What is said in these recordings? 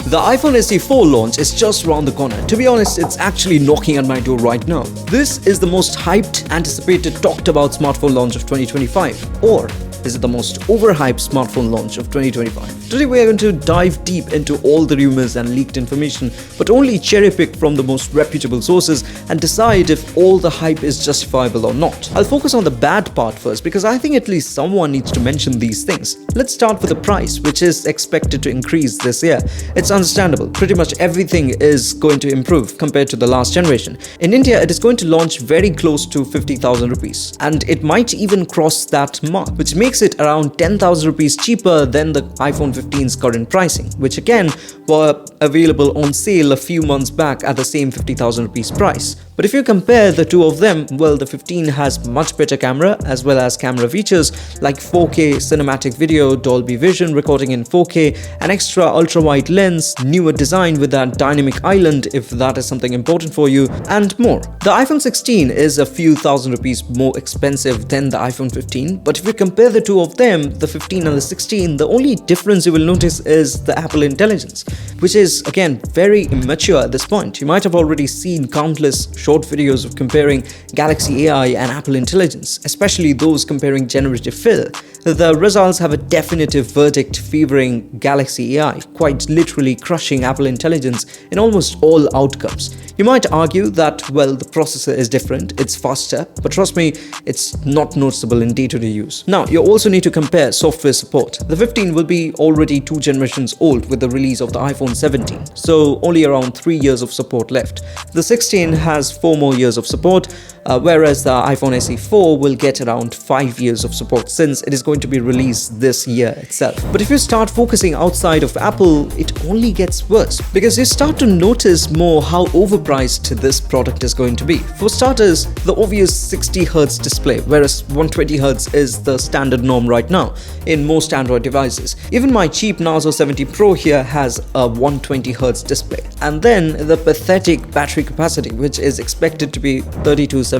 The iPhone SE 4 launch is just around the corner. To be honest, it's actually knocking at my door right now. This is the most hyped, anticipated, talked about smartphone launch of 2025. Or is it the most overhyped smartphone launch of 2025? Today we are going to dive deep into all the rumors and leaked information, but only cherry pick from the most reputable sources and decide if all the hype is justifiable or not. I'll focus on the bad part first because I think at least someone needs to mention these things. Let's start with the price, which is expected to increase this year. It's understandable. Pretty much everything is going to improve compared to the last generation. In India, it is going to launch very close to 50,000 rupees, and it might even cross that mark, which makes it around 10,000 rupees cheaper than the iPhone 15's current pricing, which again were available on sale a few months back at the same 50,000 rupees price. But if you compare the two of them, well, the 15 has much better camera as well as camera features like 4K cinematic video, Dolby Vision recording in 4K, an extra ultra-wide lens, newer design with that dynamic island if that is something important for you, and more. The iPhone 16 is a few thousand rupees more expensive than the iPhone 15, but if you compare the two of them, the 15 and the 16, the only difference you will notice is the Apple Intelligence, which is again very immature at this point. You might have already seen countless short videos of comparing Galaxy AI and Apple Intelligence, especially those comparing generative fill. The results have a definitive verdict favoring Galaxy AI, quite literally crushing Apple Intelligence in almost all outcomes. You might argue that, well, the processor is different, it's faster, but trust me, it's not noticeable in day-to-day use. Now, you also need to compare software support. The 15 will be already 2 generations old with the release of the iPhone 17, so only around 3 years of support left. The 16 has 4 more years of support, whereas the iPhone SE 4 will get around 5 years of support since it is going to be released this year itself. But if you start focusing outside of Apple, it only gets worse because you start to notice more how overpriced this product is going to be. For starters, the obvious 60Hz display, whereas 120Hz is the standard norm right now in most Android devices. Even my cheap Narzo 70 Pro here has a 120Hz display. And then the pathetic battery capacity, which is expected to be 3279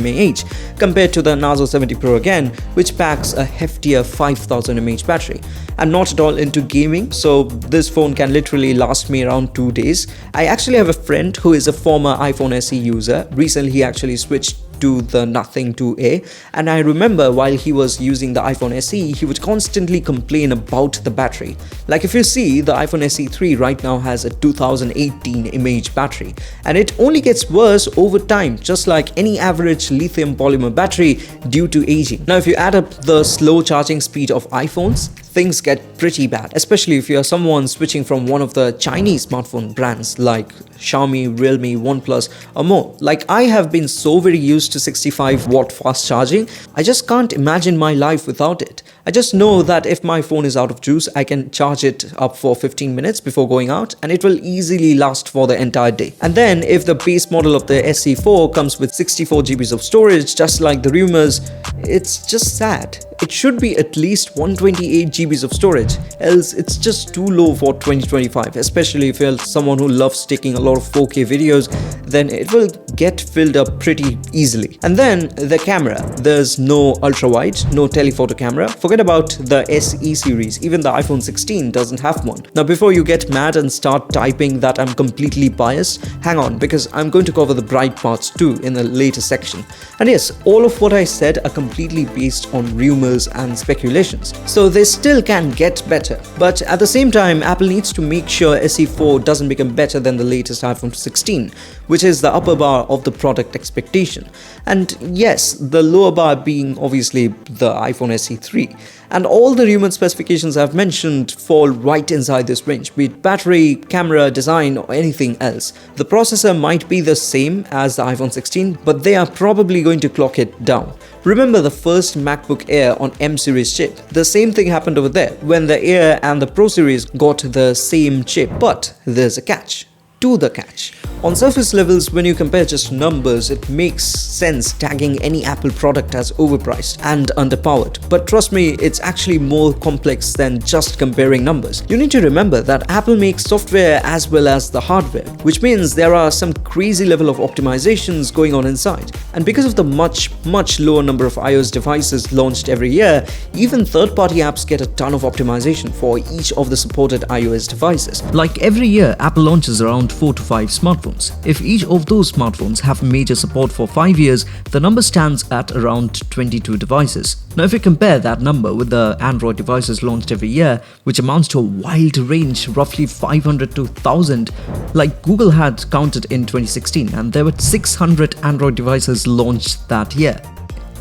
mAh compared to the Narzo 70 Pro again, which packs a heftier 5000 mAh battery. I'm not at all into gaming, so this phone can literally last me around 2 days. I actually have a friend who is a former iPhone SE user. Recently, he actually switched to the Nothing 2A, and I remember while he was using the iPhone SE, he would constantly complain about the battery. Like if you see, the iPhone SE 3 right now has a 2018 mAh battery, and it only gets worse over time, just like any average lithium polymer battery due to aging. Now, if you add up the slow charging speed of iPhones, things get pretty bad, especially if you are someone switching from one of the Chinese smartphone brands like Xiaomi, Realme, OnePlus or more. Like I have been so very used to 65-watt fast charging, I just can't imagine my life without it. I just know that if my phone is out of juice, I can charge it up for 15 minutes before going out and it will easily last for the entire day. And then if the base model of the SE4 comes with 64 GB of storage, just like the rumors, it's just sad. It should be at least 128 GB of storage, else it's just too low for 2025, especially if you're someone who loves taking a lot of 4K videos, then it will get filled up pretty easily. And then the camera, there's no ultra-wide, no telephoto camera. Forget about the SE series, even the iPhone 16 doesn't have one. Now before you get mad and start typing that I'm completely biased, hang on, because I'm going to cover the bright parts too in the later section. And yes, all of what I said are completely based on rumors and speculations, so they still can get better. But at the same time, Apple needs to make sure SE4 doesn't become better than the latest iPhone 16, which is the upper bar of the product expectation. And yes, the lower bar being obviously the iPhone SE 3. And all the rumored specifications I've mentioned fall right inside this range, be it battery, camera, design or anything else. The processor might be the same as the iPhone 16, but they are probably going to clock it down. Remember the first MacBook Air on M series chip? The same thing happened over there when the Air and the Pro series got the same chip. But there's a catch to the catch. On surface levels, when you compare just numbers, it makes sense tagging any Apple product as overpriced and underpowered. But trust me, it's actually more complex than just comparing numbers. You need to remember that Apple makes software as well as the hardware, which means there are some crazy level of optimizations going on inside. And because of the much lower number of iOS devices launched every year, even third-party apps get a ton of optimization for each of the supported iOS devices. Like every year, Apple launches around 4 to 5 smartphones. If each of those smartphones have major support for 5 years, the number stands at around 22 devices. Now if you compare that number with the Android devices launched every year, which amounts to a wild range, roughly 500 to 1000, like Google had counted in 2016, and there were 600 Android devices launched that year.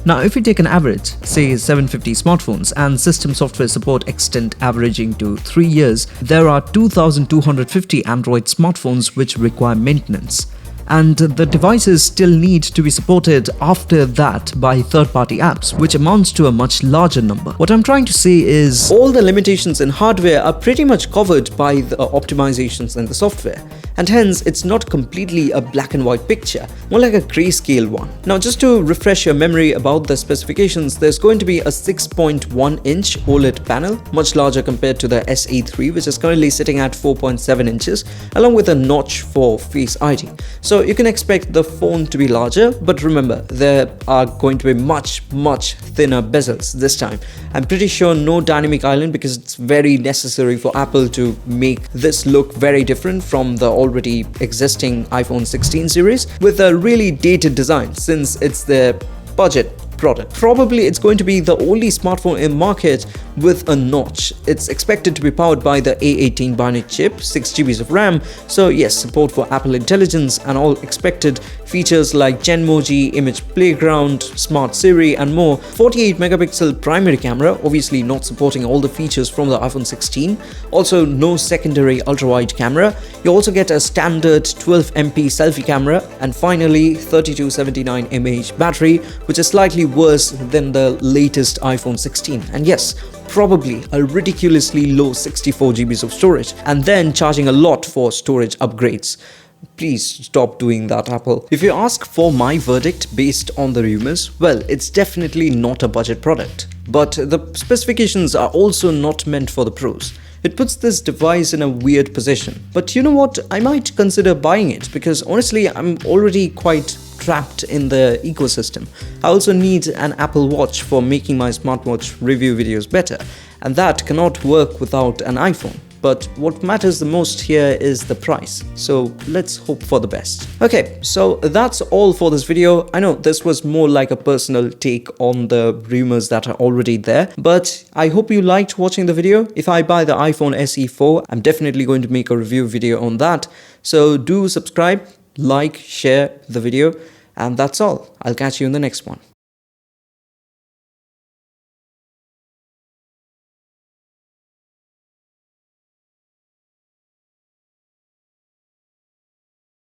Now if we take an average, say 750 smartphones, and system software support extend averaging to 3 years, there are 2250 Android smartphones which require maintenance. And the devices still need to be supported after that by third-party apps, which amounts to a much larger number. What I'm trying to say is, all the limitations in hardware are pretty much covered by the optimizations in the software, and hence it's not completely a black and white picture, more like a grayscale one. Now just to refresh your memory about the specifications, there's going to be a 6.1-inch OLED panel, much larger compared to the SE3, which is currently sitting at 4.7 inches, along with a notch for Face ID. So you can expect the phone to be larger, but remember, there are going to be much thinner bezels this time. I'm pretty sure no dynamic island, because it's very necessary for Apple to make this look very different from the already existing iPhone 16 series with a really dated design, since it's their budget product. Probably it's going to be the only smartphone in market with a notch. It's expected to be powered by the A18 Bionic chip, 6 GB of RAM, so yes, support for Apple Intelligence and all expected features like Genmoji, Image Playground, Smart Siri and more. 48 megapixel primary camera, obviously not supporting all the features from the iPhone 16. Also no secondary ultra-wide camera. You also get a standard 12 MP selfie camera, and finally 3279 mAh battery, which is slightly worse than the latest iPhone 16. And yes, probably a ridiculously low 64 GB of storage, and then charging a lot for storage upgrades. Please stop doing that, Apple. If you ask for my verdict based on the rumors, well, it's definitely not a budget product. But the specifications are also not meant for the pros. It puts this device in a weird position. But you know what? I might consider buying it, because honestly, I'm already quite trapped in the ecosystem. I also need an Apple Watch for making my smartwatch review videos better, and that cannot work without an iPhone. But what matters the most here is the price, so let's hope for the best. Okay, so that's all for this video. I know this was more like a personal take on the rumors that are already there, but I hope you liked watching the video. If I buy the iPhone SE4, I'm definitely going to make a review video on that. So do subscribe, like, share the video, and that's all. I'll catch you in the next one.